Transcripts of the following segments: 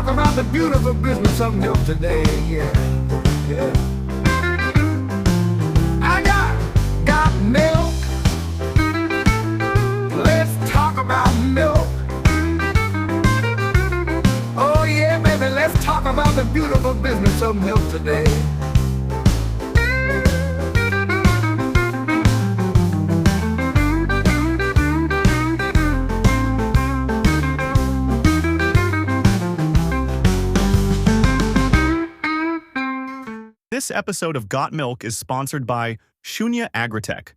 talk about the beautiful business of milk today. Yeah, yeah. I got milk. Let's talk about milk. Oh yeah, baby, let's talk about the beautiful business of milk today. This episode of Got Milk is sponsored by Shunya Agritech,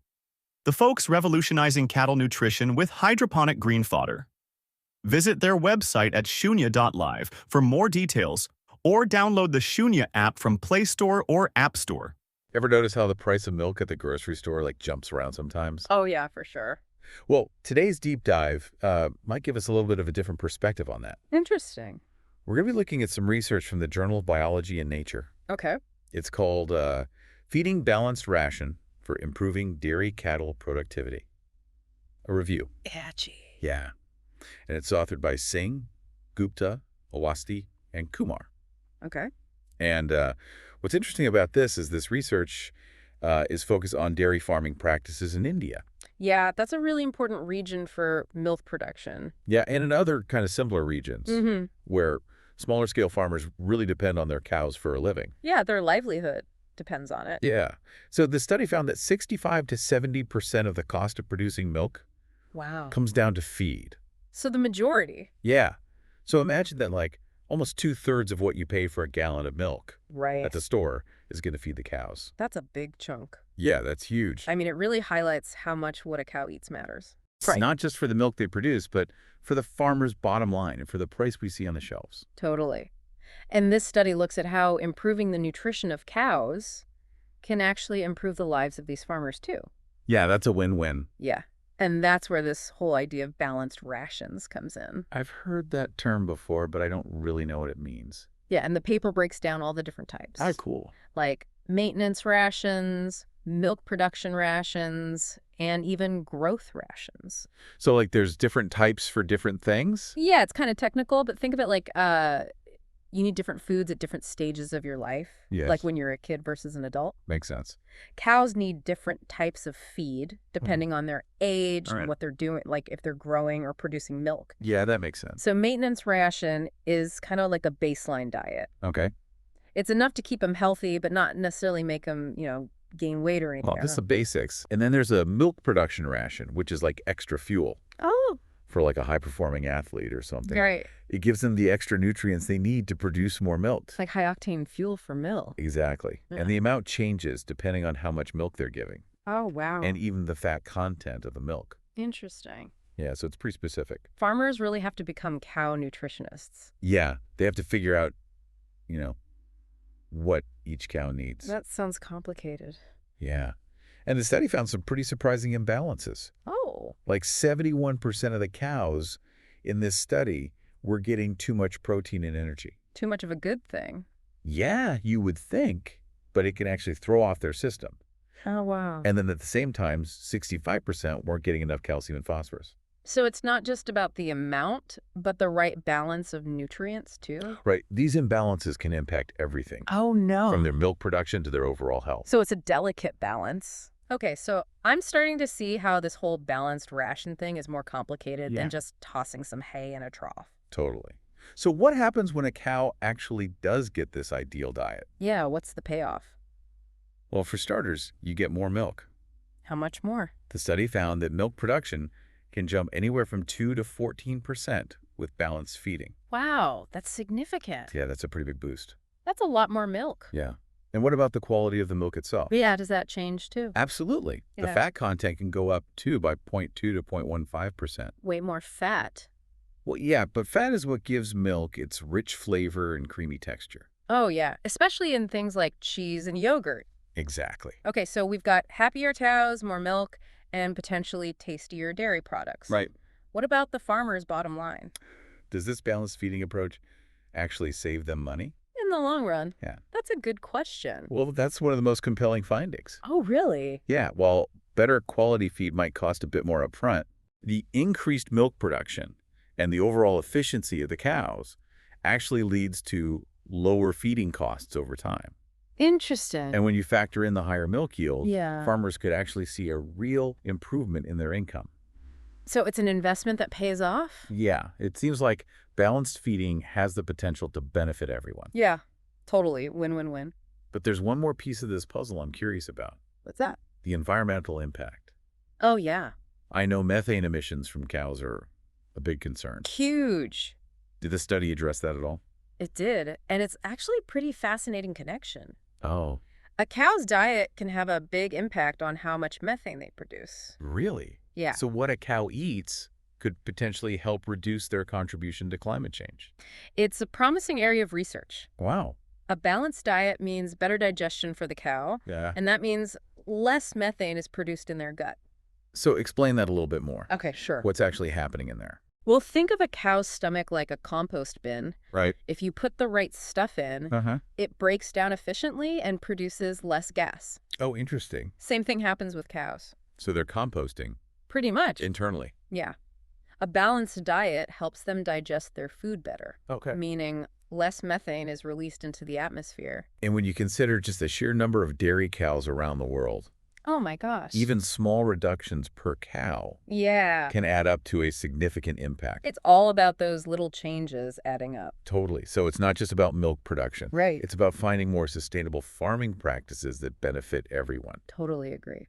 the folks revolutionizing cattle nutrition with hydroponic green fodder. Visit their website at shunya.live for more details or download the Shunya app from Play Store or App Store. Ever notice how the price of milk at the grocery store jumps around sometimes? Oh, yeah, for sure. Well, today's deep dive might give us a little bit of a different perspective on that. Interesting. We're going to be looking at some research from the Journal of Biology and Nature. Okay. It's called Feeding Balanced Ration for Improving Dairy Cattle Productivity. A review. Catchy. Yeah. And it's authored by Singh, Gupta, Awasthi, and Kumar. Okay. And what's interesting about this research is focused on dairy farming practices in India. Yeah, that's a really important region for milk production. Yeah, and in other kind of similar regions where smaller scale farmers really depend on their cows for a living. Yeah, their livelihood depends on it. Yeah. So the study found that 65 to 70% of the cost of producing milk Wow. comes down to feed. So the majority. Yeah. So imagine that almost 2/3 of what you pay for a gallon of milk Right. at the store is going to feed the cows. That's a big chunk. Yeah, that's huge. I mean, it really highlights how much what a cow eats matters. It's not just for the milk they produce, but for the farmer's bottom line and for the price we see on the shelves. Totally. And this study looks at how improving the nutrition of cows can actually improve the lives of these farmers too. Yeah, that's a win-win. Yeah. And that's where this whole idea of balanced rations comes in. I've heard that term before, but I don't really know what it means. Yeah, and the paper breaks down all the different types. Ah, cool. Like maintenance rations, milk production rations, and even growth rations. So there's different types for different things? Yeah, it's kind of technical, but think of it like you need different foods at different stages of your life. Yes. Like when you're a kid versus an adult. Makes sense. Cows need different types of feed depending on their age All right. and what they're doing, like if they're growing or producing milk. Yeah, that makes sense. So maintenance ration is kind of like a baseline diet. Okay. It's enough to keep them healthy, but not necessarily make them, gain weight or anything. Well, this is the basics. And then there's a milk production ration, which is like extra fuel Oh, for a high-performing athlete or something. right. It gives them the extra nutrients they need to produce more milk. It's like high-octane fuel for milk. Exactly. Yeah. And the amount changes depending on how much milk they're giving Oh, wow. and even the fat content of the milk. Interesting. Yeah, so it's pretty specific. Farmers really have to become cow nutritionists. Yeah, they have to figure out, what each cow needs. That sounds complicated. Yeah. And the study found some pretty surprising imbalances. Oh. Like 71% of the cows in this study were getting too much protein and energy. Too much of a good thing. Yeah, you would think, but it can actually throw off their system. Oh, wow. And then at the same time, 65% weren't getting enough calcium and phosphorus. So it's not just about the amount, but the right balance of nutrients, too? Right. These imbalances can impact everything, Oh, no. from their milk production to their overall health. So it's a delicate balance. Okay, so I'm starting to see how this whole balanced ration thing is more complicated Yeah. than just tossing some hay in a trough. Totally. So what happens when a cow actually does get this ideal diet? Yeah, what's the payoff? Well, for starters, you get more milk. How much more? The study found that milk production can jump anywhere from 2 to 14% with balanced feeding. Wow, that's significant. Yeah, that's a pretty big boost. That's a lot more milk. Yeah. And what about the quality of the milk itself? Yeah, does that change too? Absolutely. The Yeah. fat content can go up too by 0.2 to 0.15%. Way more fat. Well, yeah, but fat is what gives milk its rich flavor and creamy texture. Oh, yeah, especially in things like cheese and yogurt. Exactly. Okay, so we've got happier cows, more milk, and potentially tastier dairy products. Right. What about the farmer's bottom line? Does this balanced feeding approach actually save them money? In the long run? Yeah. That's a good question. Well, that's one of the most compelling findings. Oh, really? Yeah, while better quality feed might cost a bit more upfront, the increased milk production and the overall efficiency of the cows actually leads to lower feeding costs over time. Interesting. And when you factor in the higher milk yield, Yeah. farmers could actually see a real improvement in their income. So it's an investment that pays off? Yeah, it seems like balanced feeding has the potential to benefit everyone. Yeah, totally. Win-win-win. But there's one more piece of this puzzle I'm curious about, What's that? the environmental impact. Oh, yeah. I know methane emissions from cows are a big concern. Huge. Did the study address that at all? It did. And it's actually a pretty fascinating connection. Oh, A cow's diet can have a big impact on how much methane they produce. really? Yeah. So what a cow eats could potentially help reduce their contribution to climate change. It's a promising area of research. Wow. A balanced diet means better digestion for the cow, Yeah. and that means less methane is produced in their gut. So explain that a little bit more. Okay, sure. What's actually happening in there? Well, think of a cow's stomach like a compost bin. Right. If you put the right stuff in, Uh-huh. it breaks down efficiently and produces less gas. Oh, interesting. Same thing happens with cows. So they're composting Pretty much. internally. Yeah. A balanced diet helps them digest their food better, Okay. meaning less methane is released into the atmosphere. And when you consider just the sheer number of dairy cows around the world, Oh my gosh. even small reductions per cow Yeah. can add up to a significant impact. It's all about those little changes adding up. Totally. So it's not just about milk production. Right. It's about finding more sustainable farming practices that benefit everyone. Totally agree.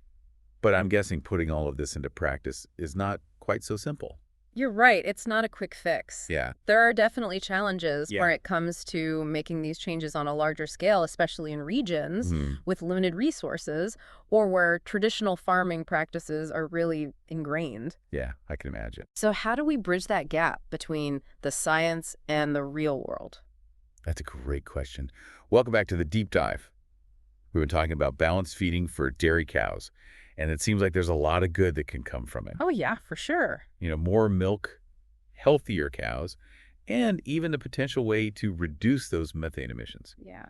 But I'm guessing putting all of this into practice is not quite so simple. You're right. It's not a quick fix. Yeah. There are definitely challenges Yeah. where it comes to making these changes on a larger scale, especially in regions Mhm. with limited resources or where traditional farming practices are really ingrained. Yeah, I can imagine. So how do we bridge that gap between the science and the real world? That's a great question. Welcome back to the deep dive. We've been talking about balanced feeding for dairy cows, and it seems like there's a lot of good that can come from it. Oh, yeah, for sure. More milk, healthier cows, and even the potential way to reduce those methane emissions. Yeah.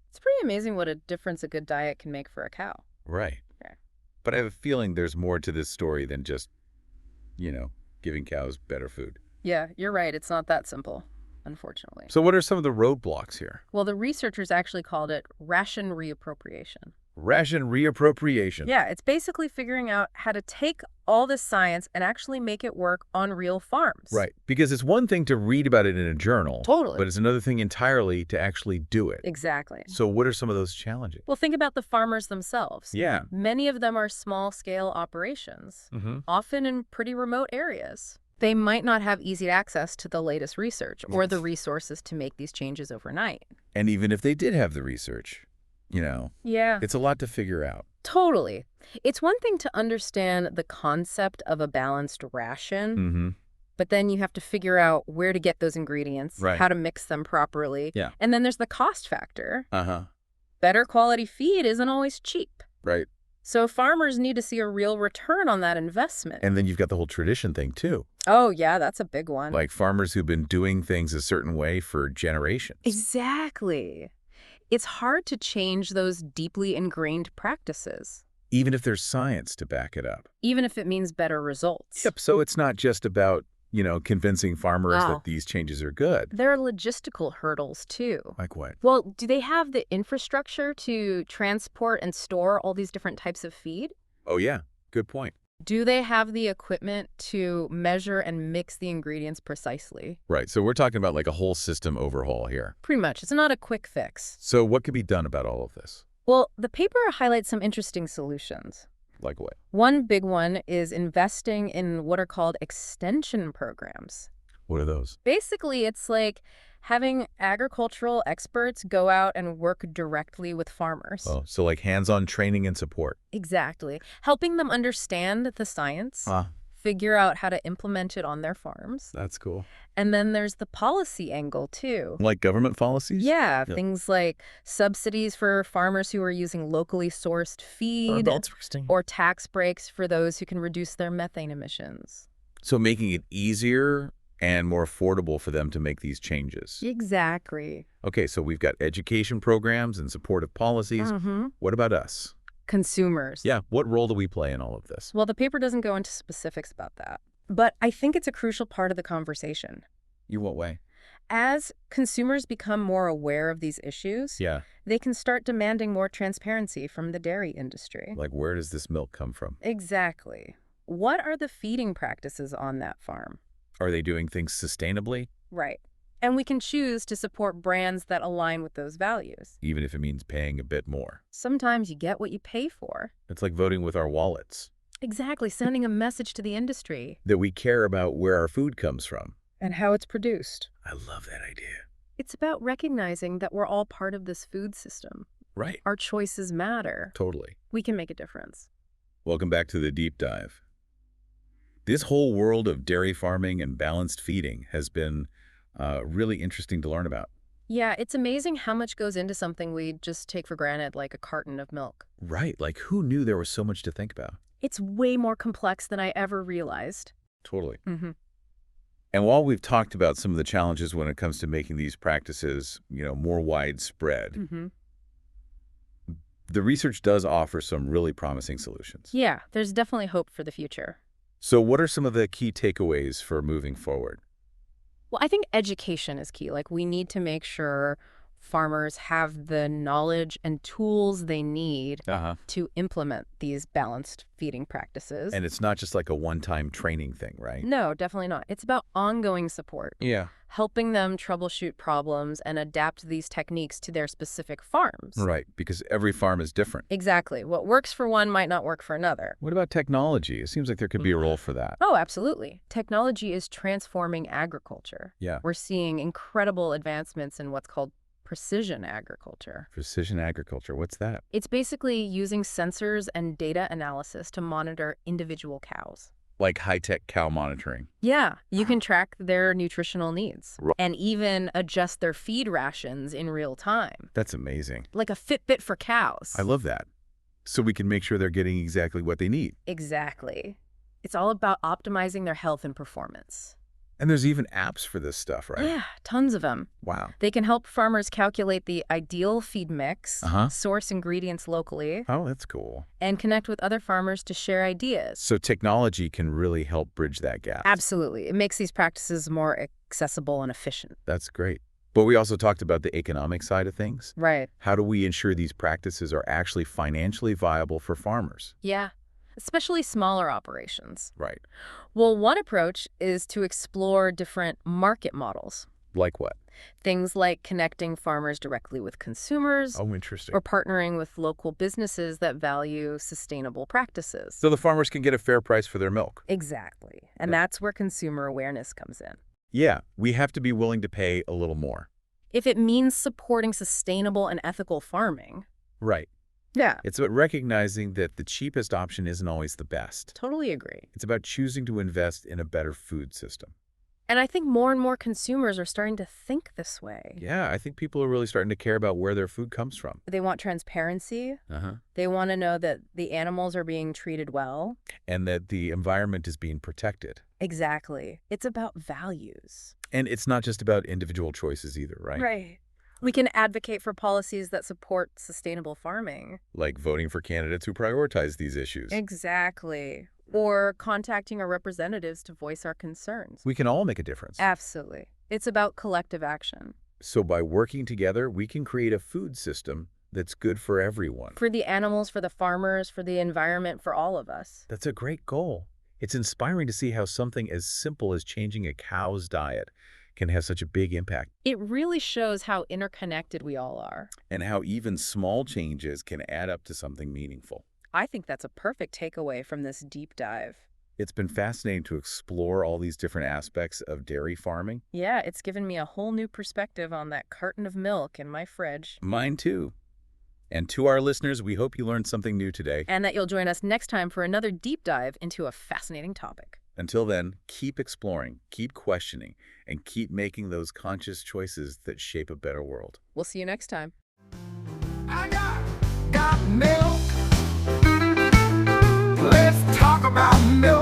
It's pretty amazing what a difference a good diet can make for a cow. Right. Yeah. But I have a feeling there's more to this story than just, giving cows better food. Yeah, you're right. It's not that simple, unfortunately. So what are some of the roadblocks here? Well, the researchers actually called it ration reappropriation. Ration reappropriation. Yeah, it's basically figuring out how to take all this science and actually make it work on real farms. Right. Because it's one thing to read about it in a journal. Totally. But it's another thing entirely to actually do it. Exactly. So what are some of those challenges? Well, think about the farmers themselves. Yeah. Many of them are small-scale operations, Mm-hmm. often in pretty remote areas. They might not have easy access to the latest research or the resources to make these changes overnight. And even if they did have the research, Yeah. it's a lot to figure out. Totally. It's one thing to understand the concept of a balanced ration, Mm-hmm. but then you have to figure out where to get those ingredients, Right. how to mix them properly. Yeah. And then there's the cost factor. Uh-huh. Better quality feed isn't always cheap. Right. So farmers need to see a real return on that investment. And then you've got the whole tradition thing, too. Oh, yeah, that's a big one. Like farmers who've been doing things a certain way for generations. Exactly. It's hard to change those deeply ingrained practices, Even if there's science to back it up. even if it means better results. Yep. So it's not just about, convincing farmers No. that these changes are good. There are logistical hurdles, too. Like what? Well, do they have the infrastructure to transport and store all these different types of feed? Oh, yeah. Good point. Do they have the equipment to measure and mix the ingredients precisely? Right. So we're talking about like a whole system overhaul here. Pretty much. It's not a quick fix. So what could be done about all of this? Well, the paper highlights some interesting solutions. Like what? One big one is investing in what are called extension programs. What are those? Basically, it's like having agricultural experts go out and work directly with farmers. Oh, so like hands-on training and support. Exactly. Helping them understand the science, figure out how to implement it on their farms. That's cool. And then there's the policy angle, too. Like government policies? Yeah, Yep. things like subsidies for farmers who are using locally sourced feed, interesting. or tax breaks for those who can reduce their methane emissions. So making it easier and more affordable for them to make these changes. Exactly. Okay, so we've got education programs and supportive policies. Mm-hmm. What about us? Consumers. Yeah, what role do we play in all of this? Well, the paper doesn't go into specifics about that. But I think it's a crucial part of the conversation. You what way? As consumers become more aware of these issues, Yeah. they can start demanding more transparency from the dairy industry. Like, where does this milk come from? Exactly. What are the feeding practices on that farm? Are they doing things sustainably, Right. And we can choose to support brands that align with those values. even if it means paying a bit more? Sometimes you get what you pay for. It's like voting with our wallets, Exactly, sending a message to the industry. that we care about where our food comes from. And how it's produced. I love that idea. It's about recognizing that we're all part of this food system. Right. Our choices matter. Totally. We can make a difference. Welcome back to the Deep Dive. This whole world of dairy farming and balanced feeding has been really interesting to learn about. Yeah, it's amazing how much goes into something we just take for granted, like a carton of milk. Right. Like, who knew there was so much to think about? It's way more complex than I ever realized. Totally. Mm-hmm. And while we've talked about some of the challenges when it comes to making these practices, more widespread, Mm-hmm. the research does offer some really promising solutions. Yeah, there's definitely hope for the future. So what are some of the key takeaways for moving forward? Well, I think education is key. Like, we need to make sure farmers have the knowledge and tools they need to implement these balanced feeding practices. And it's not just like a one-time training thing, right? No, definitely not. It's about ongoing support, Yeah. helping them troubleshoot problems and adapt these techniques to their specific farms. Right, because every farm is different. Exactly. What works for one might not work for another. What about technology? It seems like there could be a role for that. Oh, absolutely. Technology is transforming agriculture. Yeah. We're seeing incredible advancements in what's called precision agriculture. Precision agriculture, what's that? It's basically using sensors and data analysis to monitor individual cows. Like high-tech cow monitoring. Yeah, you can track their nutritional needs Right. and even adjust their feed rations in real time, That's amazing. like a Fitbit for cows. I love that. So we can make sure they're getting exactly what they need. Exactly. It's all about optimizing their health and performance. And there's even apps for this stuff, right? Yeah, tons of them. Wow. They can help farmers calculate the ideal feed mix, Uh-huh. source ingredients locally, Oh, that's cool. and connect with other farmers to share ideas. So technology can really help bridge that gap. Absolutely. It makes these practices more accessible and efficient. That's great. But we also talked about the economic side of things. Right. How do we ensure these practices are actually financially viable for farmers? Yeah. Especially smaller operations. Right. Well, one approach is to explore different market models. Like what? Things like connecting farmers directly with consumers Oh, interesting. or partnering with local businesses that value sustainable practices. So the farmers can get a fair price for their milk. Exactly. And that's where consumer awareness comes in. Yeah, we have to be willing to pay a little more. If it means supporting sustainable and ethical farming. Right. Yeah. It's about recognizing that the cheapest option isn't always the best. Totally agree. It's about choosing to invest in a better food system. And I think more and more consumers are starting to think this way. Yeah, I think people are really starting to care about where their food comes from. They want transparency. Uh-huh. They want to know that the animals are being treated well. And that the environment is being protected. Exactly. It's about values. And it's not just about individual choices either, right? Right. We can advocate for policies that support sustainable farming. Like voting for candidates who prioritize these issues. Exactly. Or contacting our representatives to voice our concerns. We can all make a difference. Absolutely. It's about collective action. So by working together, we can create a food system that's good for everyone. For the animals, for the farmers, for the environment, for all of us. That's a great goal. It's inspiring to see how something as simple as changing a cow's diet can have such a big impact, It really shows how interconnected we all are. and how even small changes can add up to something meaningful. I think that's a perfect takeaway from this deep dive. It's been fascinating to explore all these different aspects of dairy farming. Yeah, it's given me a whole new perspective on that carton of milk in my fridge. Mine too. And to our listeners, we hope you learned something new today. And that you'll join us next time for another deep dive into a fascinating topic. Until then, keep exploring, keep questioning, and keep making those conscious choices that shape a better world. We'll see you next time. I got milk. Let's talk about milk.